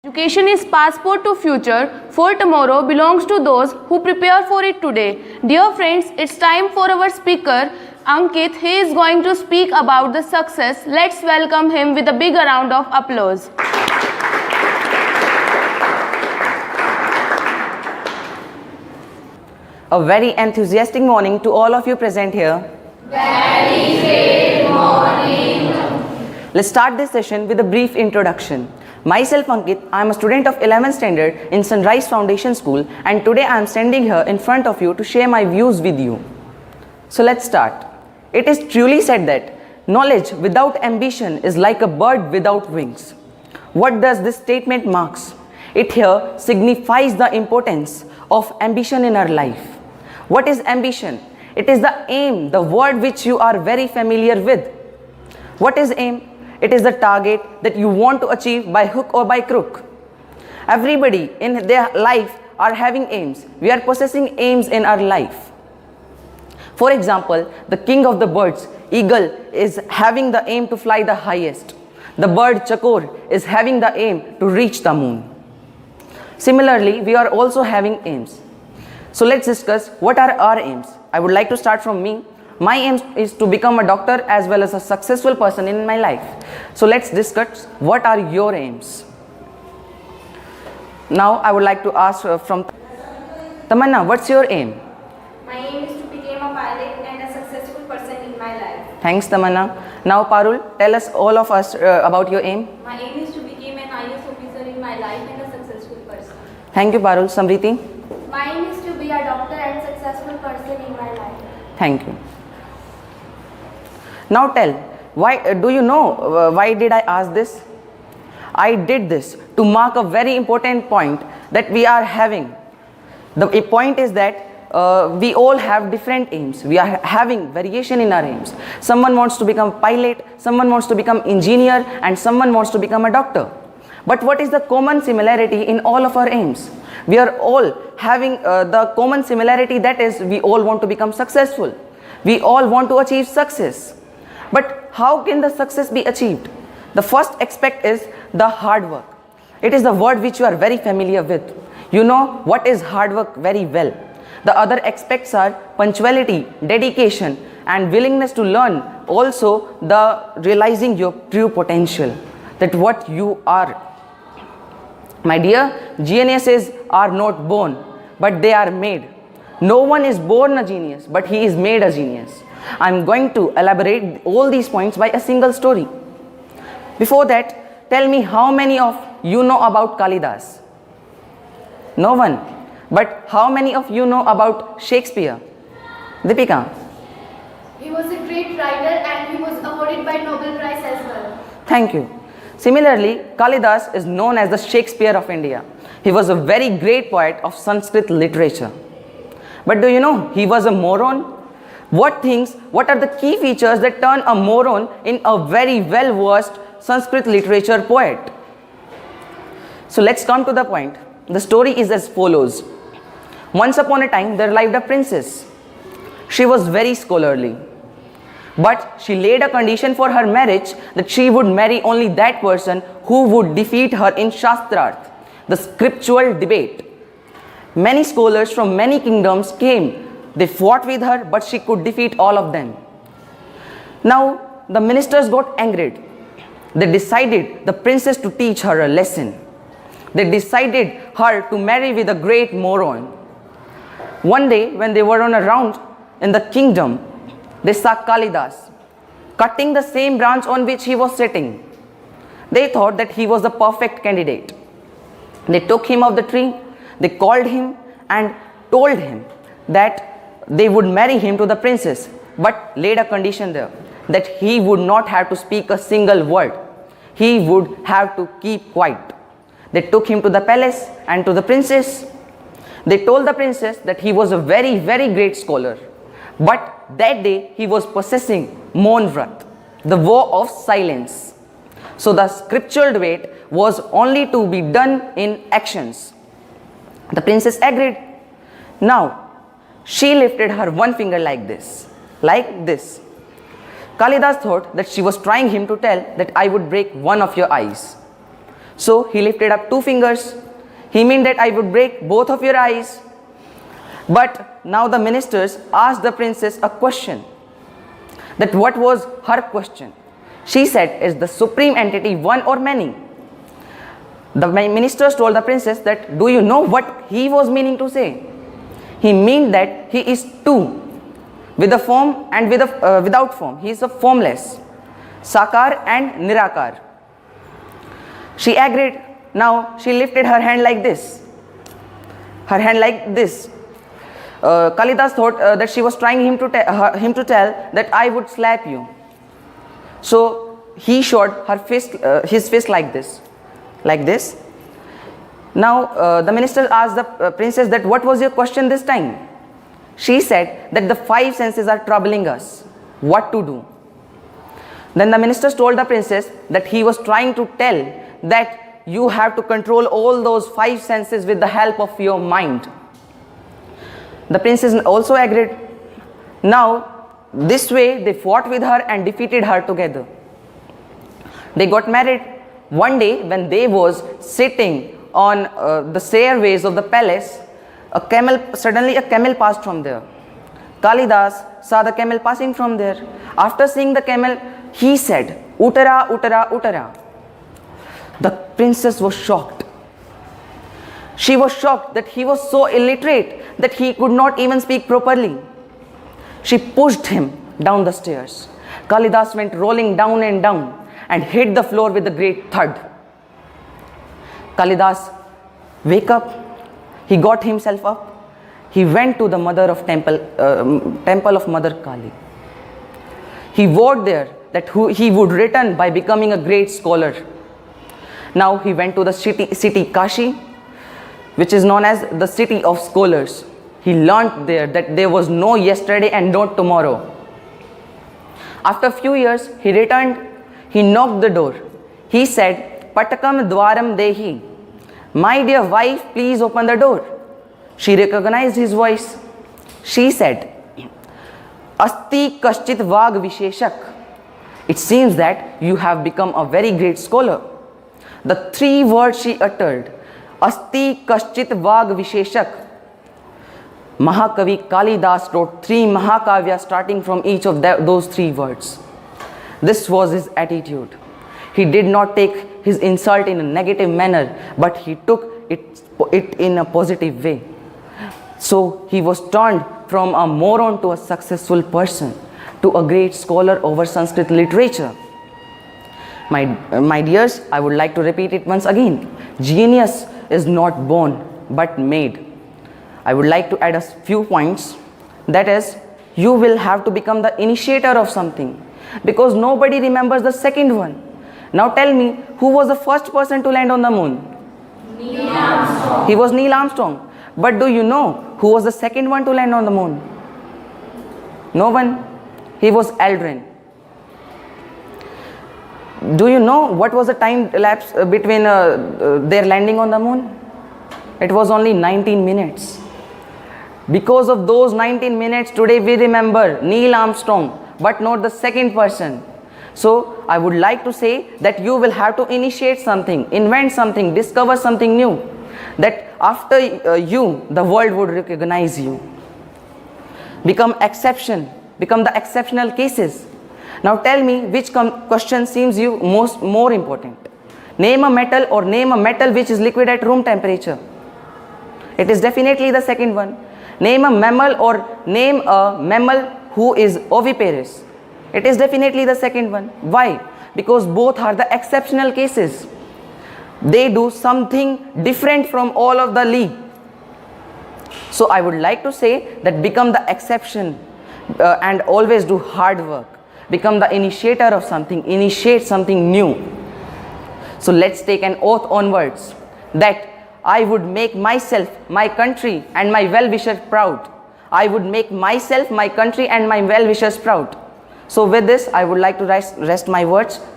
Education is passport to future, for tomorrow belongs to those who prepare for it today. Dear friends, it's time for our speaker, Ankit. He is going to speak about the success. Let's welcome him with a big round of applause. A very enthusiastic morning to all of you present here. Very great morning. Let's start this session with a brief introduction. Myself Ankit, I am a student of 11th standard in Sunrise Foundation School, and today I am standing here in front of you to share my views with you. So let's start. It is truly said that knowledge without ambition is like a bird without wings. What does this statement marks? It here signifies the importance of ambition in our life. What is ambition? It is the aim, the word which you are very familiar with. What is aim? It is the target that you want to achieve by hook or by crook. Everybody in their life are having aims. We are possessing aims in our life. For example, the king of the birds, eagle, is having the aim to fly the highest. The bird chakor is having the aim to reach the moon. Similarly, we are also having aims. So let's discuss what are our aims. I would like to start from me. My aim is to become a doctor as well as a successful person in my life. So let's discuss what are your aims. Now I would like to ask from Tamanna, what's your aim? My aim is to become a pilot and a successful person in my life. Thanks Tamanna. Now Parul, tell us all of us about your aim. My aim is to become an IAS officer in my life and a successful person. Thank you Parul. Samriti? My aim is to be a doctor and successful person in my life. Thank you. Now tell, why do you know why did I ask this? I did this to mark a very important point that we are having. The point is that we all have different aims. We are having variation in our aims. Someone wants to become pilot, someone wants to become engineer, and someone wants to become a doctor. But what is the common similarity in all of our aims? We are all having the common similarity, that is, we all want to become successful. We all want to achieve success. But how can the success be achieved? The first aspect is the hard work. It is the word which you are very familiar with. You know what is hard work very well. The other aspects are punctuality, dedication, and willingness to learn. Also the realizing your true potential, that what you are. My dear, geniuses are not born, but they are made. No one is born a genius, but he is made a genius. I am going to elaborate all these points by a single story. Before that, tell me how many of you know about Kalidas? No one. But how many of you know about Shakespeare? Deepika? He was a great writer and he was awarded by Nobel Prize as well. Thank you. Similarly, Kalidas is known as the Shakespeare of India. He was a very great poet of Sanskrit literature. But do you know he was a moron? What are the key features that turn a moron in a very well-versed Sanskrit literature poet? So let's come to the point. The story is as follows. Once upon a time, there lived a princess. She was very scholarly. But she laid a condition for her marriage that she would marry only that person who would defeat her in Shastrarth, the scriptural debate. Many scholars from many kingdoms came. They fought with her, but she could defeat all of them. Now, the ministers got angered. They decided the princess to teach her a lesson. They decided her to marry with a great moron. One day, when they were on a round in the kingdom, they saw Kalidas cutting the same branch on which he was sitting. They thought that he was the perfect candidate. They took him off the tree, they called him and told him that they would marry him to the princess, but laid a condition there, that he would not have to speak a single word. He would have to keep quiet. They took him to the palace and to the princess. They told the princess that he was a very, very great scholar. But that day he was possessing Maun Vrat, the vow of silence. So the scriptural debate was only to be done in actions. The princess agreed. Now, she lifted her one finger like this. Kalidas thought that she was trying him to tell that I would break one of your eyes. So he lifted up 2 fingers. He meant that I would break both of your eyes. But now the ministers asked the princess a question. That what was her question? She said, is the supreme entity one or many? The ministers told the princess that, do you know what he was meaning to say? He meant that he is two, with a form and without form. He is a formless, Sakar and Nirakar. She agreed. Now she lifted her hand like this. Her hand like this. Kalidas thought that she was trying him to tell that I would slap you. So he showed her fist, his fist like this. Now the minister asked the princess that what was your question this time? She said that the 5 senses are troubling us. What to do? Then the ministers told the princess that he was trying to tell that you have to control all those 5 senses with the help of your mind. The princess also agreed. Now this way they fought with her and defeated her together. They got married. One day when they was sitting on the stairways of the palace, suddenly a camel passed from there. Kalidas saw the camel passing from there. After seeing the camel, he said, Uttara, Uttara, Uttara. The princess was shocked. She was shocked that he was so illiterate that he could not even speak properly. She pushed him down the stairs. Kalidas went rolling down and hit the floor with a great thud. Kalidas wake up. He got himself up. He went to the temple of Mother Kali. He vowed there that he would return by becoming a great scholar. Now he went to the city Kashi, which is known as the city of scholars. He learnt there that there was no yesterday and no tomorrow. After a few years, he returned. He knocked the door. He said, Patakam dwaram dehi. My dear wife, please open the door. She recognized his voice. She said, Asti kaschit vag visheshak. It seems that you have become a very great scholar. The 3 words she uttered, Asti kaschit vag visheshak. Mahakavi Kalidas wrote 3 Mahakavyas starting from each of those 3 words. This was his attitude. He did not take his insult in a negative manner, but he took it in a positive way. So he was turned from a moron to a successful person, to a great scholar over Sanskrit literature. My dears, I would like to repeat it once again. Genius is not born but made. I would like to add a few points. That is, you will have to become the initiator of something, because nobody remembers the second one. Now tell me, who was the first person to land on the moon? Neil Armstrong. He was Neil Armstrong. But do you know who was the second one to land on the moon? No one. He was Aldrin. Do you know what was the time elapsed between their landing on the moon? It was only 19 minutes. Because of those 19 minutes, today we remember Neil Armstrong, but not the second person. So I would like to say that you will have to initiate something, invent something, discover something new, that after you, the world would recognize you. Become the exceptional cases. Now tell me which question seems you more important. Name a metal or name a metal which is liquid at room temperature. It is definitely the second one. Name a mammal or name a mammal who is oviparous. It is definitely the second one. Why? Because both are the exceptional cases. They do something different from all of the league. So I would like to say that become the exception and always do hard work. Become the initiator of something, initiate something new. So let's take an oath onwards that I would make myself, my country and my well-wishers proud. I would make myself, my country and my well-wishers proud. So with this, I would like to rest my words. Thank